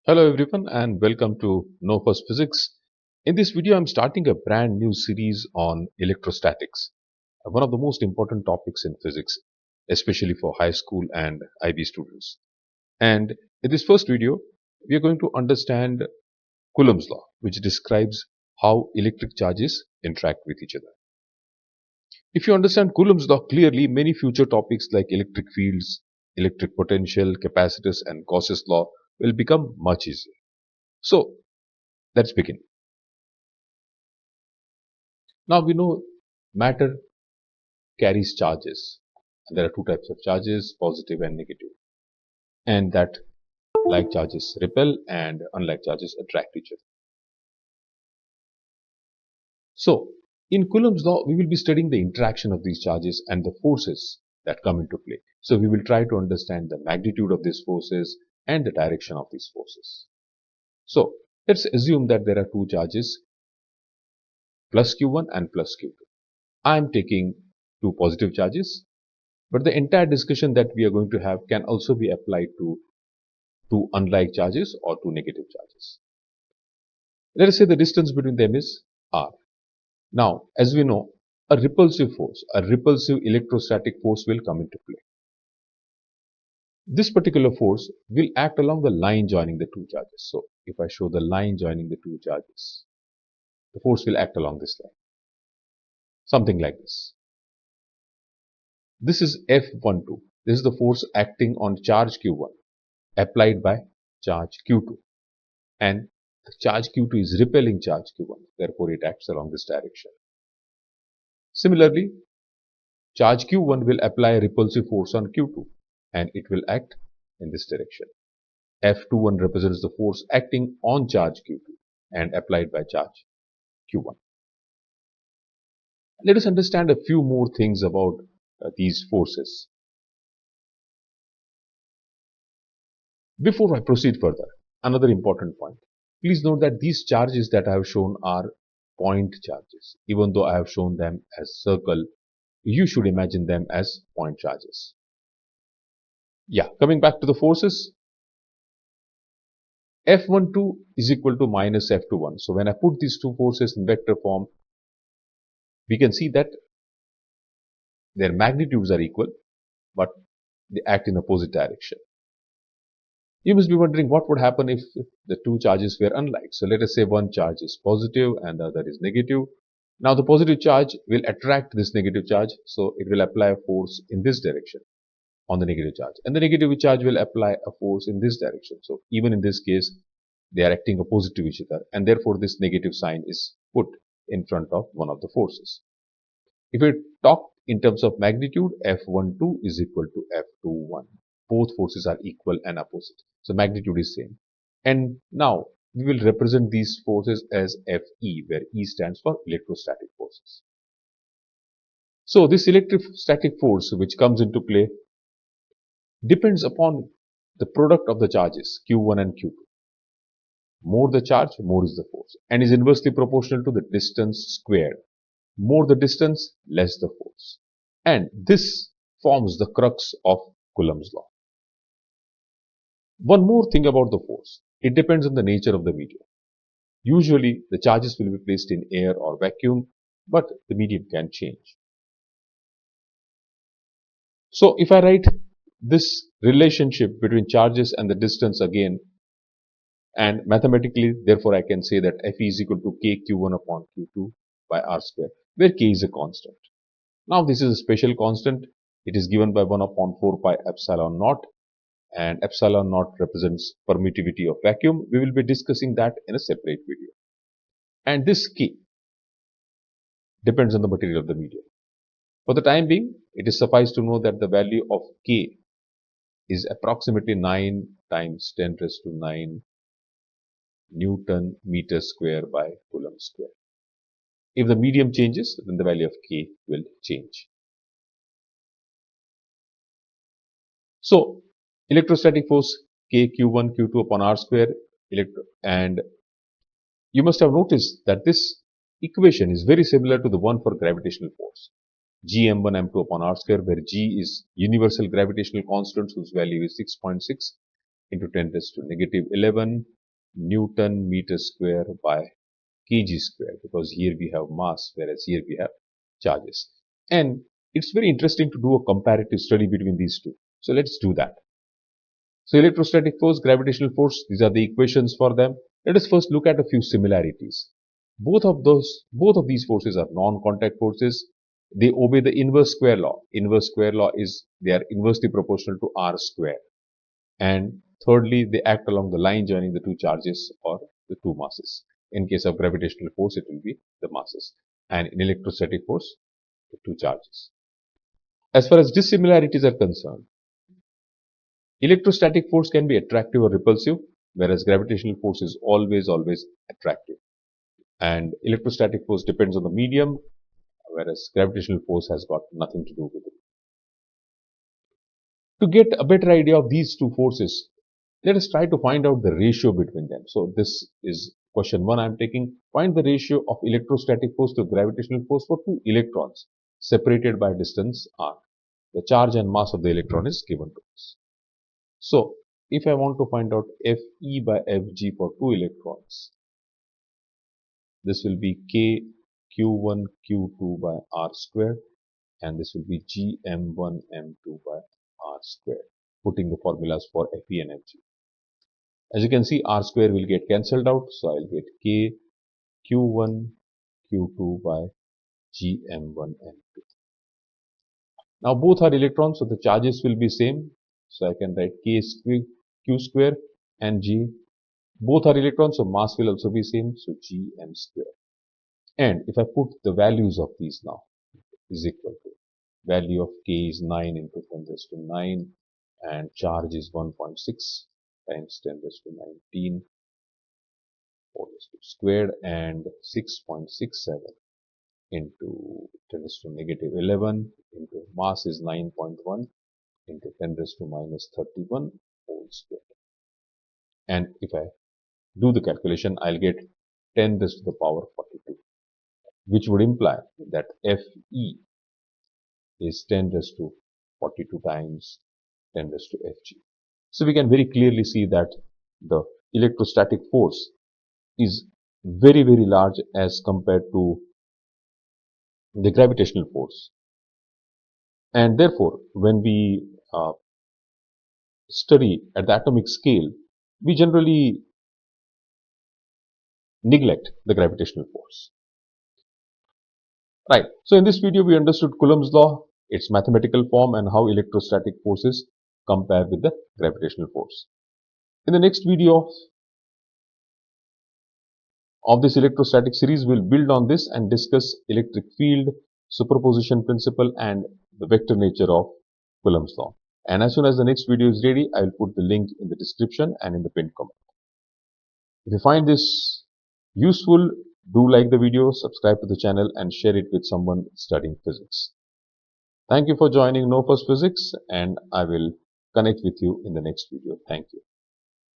Hello everyone and welcome to Know First Physics. In this video, I'm starting a brand new series on electrostatics, one of the most important topics in physics, especially for high school and IB students. And in this first video, we are going to understand Coulomb's law, which describes how electric charges interact with each other. If you understand Coulomb's law clearly, many future topics like electric fields, electric potential, capacitors, and Gauss's law will become much easier. So, let's begin. Now we know matter carries charges. There are two types of charges, positive and negative, and that like charges repel and unlike charges attract each other. So, in Coulomb's law, we will be studying the interaction of these charges and the forces that come into play. So, we will try to understand the magnitude of these forces and the direction of these forces. So, let's assume that there are two charges, plus Q1 and plus Q2. I am taking two positive charges. But the entire discussion that we are going to have can also be applied to two unlike charges or two negative charges. Let us say the distance between them is r. Now, as we know, a repulsive electrostatic force will come into play. This particular force will act along the line joining the two charges. So, if I show the line joining the two charges, the force will act along this line. Something like this. This is F12. This is the force acting on charge Q1 applied by charge Q2, and charge Q2 is repelling charge Q1, therefore it acts along this direction. Similarly, charge Q1 will apply a repulsive force on Q2 and it will act in this direction. F21 represents the force acting on charge Q2 and applied by charge Q1. Let us understand a few more things about these forces. Before I proceed further, another important point. Please note that these charges that I have shown are point charges. Even though I have shown them as circle, you should imagine them as point charges. Yeah, coming back to the forces, F12 is equal to minus F21. So when I put these two forces in vector form, we can see that their magnitudes are equal, but they act in opposite direction. You must be wondering what would happen if the two charges were unlike. So let us say one charge is positive and the other is negative. Now the positive charge will attract this negative charge, so it will apply a force in this direction on the negative charge, and the negative charge will apply a force in this direction. So even in this case, they are acting opposite to each other, and therefore this negative sign is put in front of one of the forces. If we talk in terms of magnitude, F12 is equal to F21. Both forces are equal and opposite, so magnitude is same. And now we will represent these forces as Fe, where E stands for electrostatic forces. So this electrostatic force which comes into play depends upon the product of the charges Q1 and Q2. More the charge, more is the force, and is inversely proportional to the distance squared. More the distance, less the force. And this forms the crux of Coulomb's law. One more thing about the force. It depends on the nature of the medium. Usually, the charges will be placed in air or vacuum, but the medium can change. So, if I write this relationship between charges and the distance again, and mathematically, therefore, I can say that Fe is equal to kq1 upon q2 by r square, where k is a constant. Now, this is a special constant. It is given by 1 upon 4 pi epsilon naught, and epsilon naught represents permittivity of vacuum. We will be discussing that in a separate video. And this k depends on the material of the medium. For the time being, it is suffice to know that the value of k is approximately 9 times 10 raised to 9 Newton meter square by Coulomb square. If the medium changes, then the value of k will change. So, electrostatic force k q1 q2 upon r square, and you must have noticed that this equation is very similar to the one for gravitational force, g m1 m2 upon r square, where g is universal gravitational constant whose value is 6.6 into 10 raised to negative 11 Newton meter square by kg square, because here we have mass whereas here we have charges. And it's very interesting to do a comparative study between these two. So let's do that. So electrostatic force, gravitational force, these are the equations for them. Let us first look at a few similarities. Both of these forces are non-contact forces. They obey the inverse square law. Inverse square law is they are inversely proportional to r square. And thirdly, they act along the line joining the two charges or the two masses. In case of gravitational force, it will be the masses. And in electrostatic force, the two charges. As far as dissimilarities are concerned, electrostatic force can be attractive or repulsive, whereas gravitational force is always attractive. And electrostatic force depends on the medium, whereas gravitational force has got nothing to do with it. To get a better idea of these two forces, let us try to find out the ratio between them. So this is question 1 I am taking. Find the ratio of electrostatic force to gravitational force for two electrons separated by a distance r. The charge and mass of the electron is given to us. So if I want to find out Fe by Fg for two electrons, this will be K Q1 Q2 by r squared, and this will be G M1 M2 by r squared, putting the formulas for Fe and Fg. As you can see, r square will get cancelled out, so I'll get K Q1 Q2 by Gm1 M2. Now both are electrons, so the charges will be same. So I can write K square Q square and G. Both are electrons, so mass will also be same, so Gm square. And if I put the values of these now, is equal to value of K is 9 into 10 raised to 9, and charge is 1.6 times 10 raised to 19 whole squared, and 6.67 into 10 raised to negative 11 into mass is 9.1 into 10 raised to minus 31 whole squared. And if I do the calculation, I'll get 10 raised to the power 42, which would imply that Fe is 10 raised to 42 times 10 raised to Fg. So we can very clearly see that the electrostatic force is very large as compared to the gravitational force. And therefore, when we study at the atomic scale, we generally neglect the gravitational force. Right. So in this video, we understood Coulomb's law, its mathematical form, and how electrostatic forces compare with the gravitational force. In the next video of this electrostatic series, we'll build on this and discuss electric field, superposition principle, and the vector nature of Coulomb's law. And as soon as the next video is ready, I will put the link in the description and in the pinned comment. If you find this useful, do like the video, subscribe to the channel, and share it with someone studying physics. Thank you for joining No First Physics, and I will connect with you in the next video. Thank you.